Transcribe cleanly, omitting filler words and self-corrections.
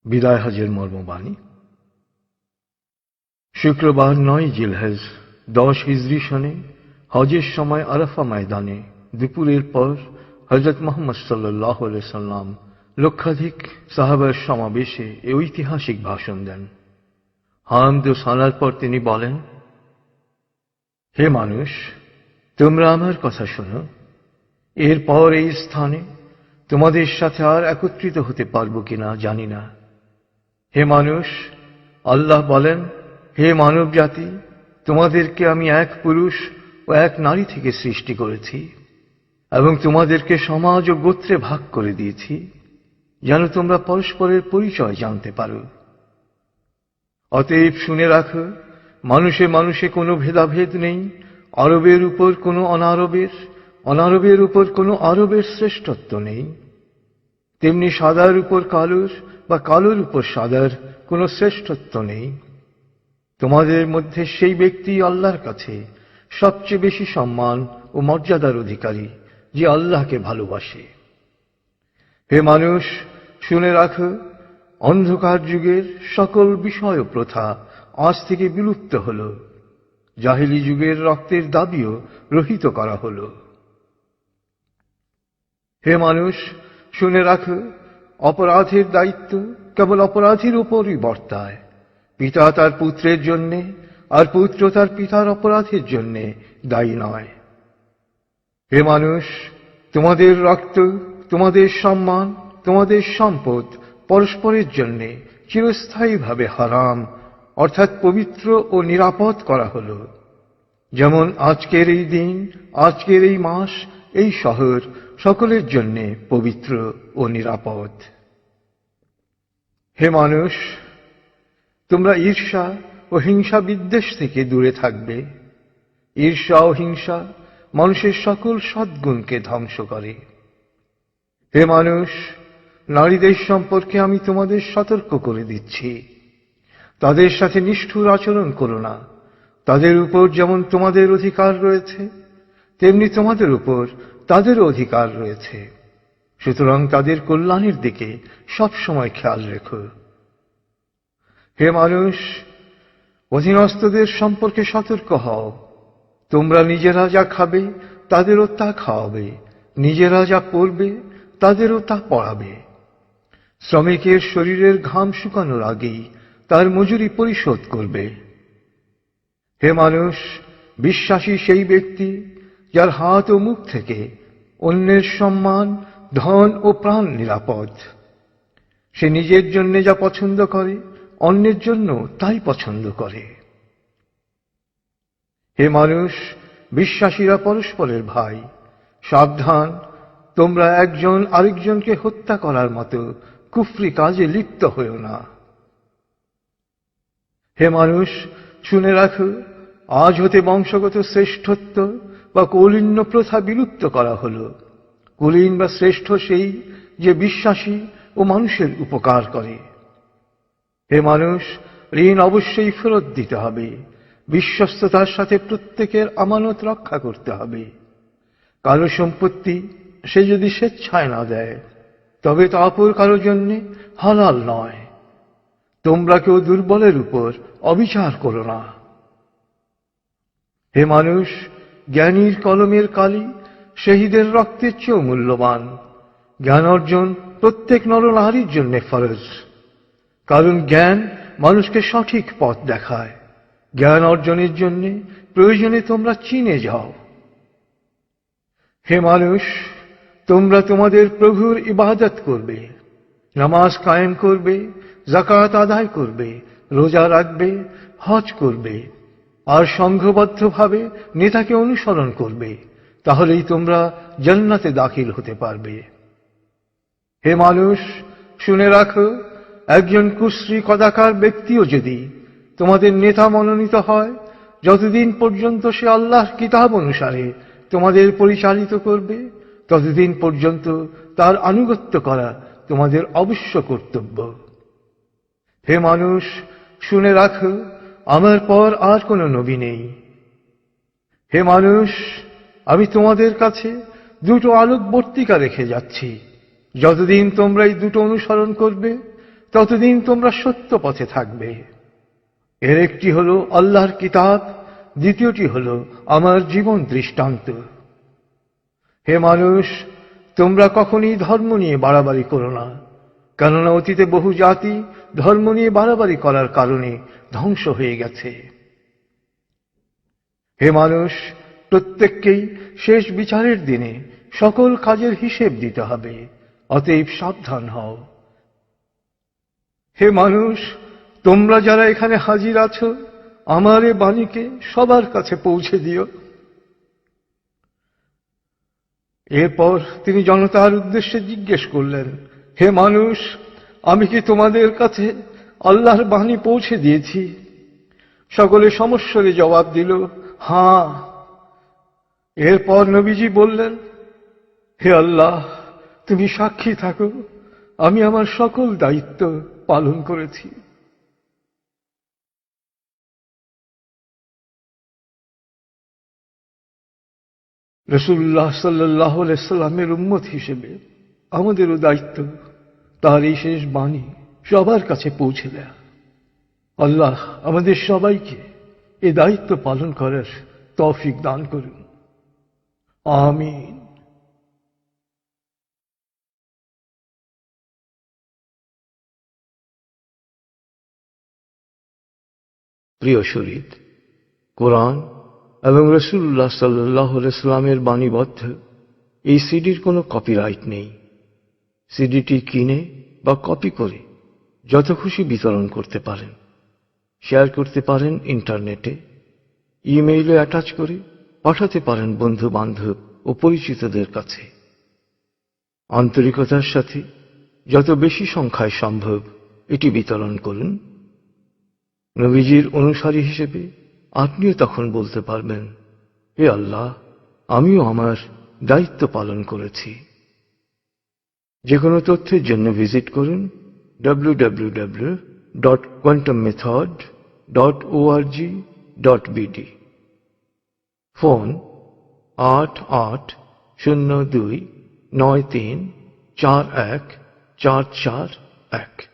বিদায় হজের মর্মবাণী। শুক্রবার 9 জিলহজ 10 হিজরি সনে হজের সময় আরাফা ময়দানে দুপুরের পর হযরত মুহাম্মদ সাল্লাল্লাহু আলাইহি সাল্লাম লক্ষাধিক সাহাবার সমাবেশে এই ঐতিহাসিক ভাষণ দেন। হামদ ও সালার পর তিনি বলেন, হে মানুষ, তোমরা আমার কথা শোনো। এরপর এই স্থানে তোমাদের সাথে আর একত্রিত হতে পারবো কিনা জানি না। হে মানুষ, আল্লাহ বলেন, হে মানব জাতি, তোমাদেরকে আমি এক পুরুষ ও এক নারী থেকে সৃষ্টি করেছি এবং তোমাদেরকে সমাজ ও গোত্রে ভাগ করে দিয়েছি যেন তোমরা পরস্পরের পরিচয় জানতে পারো। অতএব শুনে রাখো, মানুষে মানুষে কোনো ভেদাভেদ নেই। আরবের উপর কোনো অনারবের, অনারবের উপর কোনো আরবের শ্রেষ্ঠত্ব নেই। তেমনি সাদার উপর কালোর বা কালোর উপর সাদার কোনো শ্রেষ্ঠত্ব নেই। তোমাদের মধ্যে সেই ব্যক্তি আল্লাহর কাছে সবচেয়ে বেশি সম্মান ও মর্যাদার অধিকারী যে আল্লাহকে ভালোবাসে। হে মানুষ, শুনে রাখো, অন্ধকার যুগের সকল বিষয় ও প্রথা আজ থেকে বিলুপ্ত হল। জাহেলি যুগের রক্তের দাবিও রহিত করা হল। হে মানুষ, শুনে রাখো, অপরাধের দায়িত্ব কেবল অপরাধীর উপরই বর্তায়। পিতা তার পুত্রের জন্যে আর পুত্র তার পিতার অপরাধের জন্যে দায়ী নয়। হে মানুষ, তোমাদের রক্ত, তোমাদের সম্মান, তোমাদের সম্পদ পরস্পরের জন্যে চিরস্থায়ীভাবে হারাম অর্থাৎ পবিত্র ও নিরাপদ করা হল। যেমন আজকের এই দিন, আজকের এই মাস, এই শহর সকলের জন্যে পবিত্র ও নিরাপদ। হে মানুষ, তোমরা ঈর্ষা ও হিংসা বিদ্বেষ থেকে দূরে থাকবে। ঈর্ষা ও হিংসা মানুষের সকল সদ্গুণকে ধ্বংস করে। হে মানুষ, নারীদের সম্পর্কে আমি তোমাদের সতর্ক করে দিচ্ছি। তাদের সাথে নিষ্ঠুর আচরণ করো না। তাদের উপর যেমন তোমাদের অধিকার রয়েছে, তেমনি তোমাদের উপর তাদেরও অধিকার রয়েছে। সুতরাং তাদের কল্যাণের দিকে সবসময় খেয়াল রেখো। হে মানুষ, অধীনস্থদের সম্পর্কে সতর্ক হও। তোমরা নিজেরা যা খাবে তাদেরও তা খাওয়াবে, নিজেরা যা পরবে তাদেরও তা পরাবে। শ্রমিকের শরীরের ঘাম শুকানোর আগেই তার মজুরি পরিশোধ করবে। হে মানুষ, বিশ্বাসী সেই ব্যক্তি যার হাত ও মুখ থেকে অন্যের সম্মান, ধন ও প্রাণ নিরাপদ। সে নিজের জন্য যা পছন্দ করে অন্যের জন্য তাই পছন্দ করে। হে মানুষ, বিশ্বাসীরা পরস্পরের ভাই। সাবধান, তোমরা একজন আরেকজনকে হত্যা করার মতো কুফরি কাজে লিপ্ত হও না। হে মানুষ, শুনে রাখো, আজ হতে বংশগত শ্রেষ্ঠত্ব বা কৌলীন্য প্রথা বিলুপ্ত করা হল। কুলীন বা শ্রেষ্ঠ সেই যে বিশ্বাসী ও মানুষের উপকার করে। হে মানুষ, ঋণ অবশ্যই ফেরত দিতে হবে। বিশ্বস্ততার সাথে প্রত্যেকের আমানত রক্ষা করতে হবে। কারো সম্পত্তি সে যদি স্বেচ্ছায় না দেয় তবে তা অপর কারো জন্য হালাল নয়। তোমরা কেউ দুর্বলের উপর অবিচার করো না। হে মানুষ, জ্ঞানীর কলমের কালি শহীদের রক্তের চেয়েও মূল্যবান। জ্ঞান অর্জন প্রত্যেক নরনারীর জন্য ফরজ, কারণ জ্ঞান মানুষকে সঠিক পথ দেখায়। জ্ঞান অর্জনের জন্য প্রয়োজনে তোমরা চীনে যাও। হে মানুষ, তোমরা তোমাদের প্রভুর ইবাদত করবে, নামাজ কায়েম করবে, যাকাত আদায় করবে, রোজা রাখবে, হজ করবে আর সংঘবদ্ধভাবে নেতাকে অনুসরণ করবে। তাহলেই তোমরা জান্নাতে দাখিল হতে পারবে। হে মানুষ, শুনে রাখো, একজন কুশ্রী কদাকার ব্যক্তিও যদি তোমাদের নেতা মনোনীত হয়, যতদিন পর্যন্ত সে আল্লাহর কিতাব অনুসারে তোমাদের পরিচালিত করবে, ততদিন পর্যন্ত তার আনুগত্য করা তোমাদের অবশ্য কর্তব্য। হে মানুষ, শুনে রাখো, আমার পর আর কোনো নবী নেই। হে মানুষ, আমি তোমাদের কাছে দুটো আলোকবর্তিকা রেখে যাচ্ছি। যতদিন তোমরা এই দুটো অনুসরণ করবে ততদিন তোমরা সত্য পথে থাকবে। এর একটি হলো আল্লাহর কিতাব, দ্বিতীয়টি হলো আমার জীবন দৃষ্টান্ত। হে মানুষ, তোমরা কখনই ধর্ম নিয়ে বাড়াবাড়ি করো না, কেননা অতীতে বহু জাতি ধর্ম নিয়ে বাড়াবাড়ি করার কারণে ধ্বংস হয়ে গেছে। হে মানুষ, প্রত্যেককেই শেষ বিচারের দিনে সকল কাজের হিসেব দিতে হবে, অতএব সাবধান হও। হে মানুষ, তোমরা যারা এখানে হাজির আছো, আমার এ বাণীকে সবার কাছে পৌঁছে দিও। এরপর তিনি জনতার উদ্দেশ্যে জিজ্ঞেস করলেন, হে মানুষ, আমি কি তোমাদের কাছে আল্লাহর বাণী পৌঁছে দিয়েছি? সকলে সমস্বরে জবাব দিল, হ্যাঁ। এরপর নবীজি বললেন, হে আল্লাহ, তুমি সাক্ষী থাকো, আমি আমার সকল দায়িত্ব পালন করেছি। রাসূলুল্লাহ সাল্লাল্লাহু আলাইহি সাল্লামের উম্মত হিসেবে আমাদেরও দায়িত্ব তার এই শেষ বাণী সবার কাছে পৌঁছে দেয়া। আল্লাহ আমাদের সবাইকে এ দায়িত্ব পালন করার তৌফিক দান করুন। আমিন। প্রিয় শরীদ, কোরআন এবং রাসূলুল্লাহ সাল্লাল্লাহু আলাইহি সাল্লামের বাণীবদ্ধ এই সিডির কোনো কপিরাইট নেই। সিডিটি কিনে বা কপি করে যত খুশি বিতরণ করতে পারেন, শেয়ার করতে পারেন ইন্টারনেটে, ইমেইলে অ্যাটাচ করে পাঠাতে পারেন বন্ধু বান্ধব ও পরিচিতদের কাছে। আন্তরিকতার সাথে যত বেশি সংখ্যায় সম্ভব এটি বিতরণ করুন। নবীজির অনুসারী হিসেবে আপনিও তখন বলতে পারবেন, হে আল্লাহ, আমিও আমার দায়িত্ব পালন করেছি। যে কোনো তথ্যের জন্য ভিজিট করুন www.quantummethod.org.bd। ফোন 880293414441।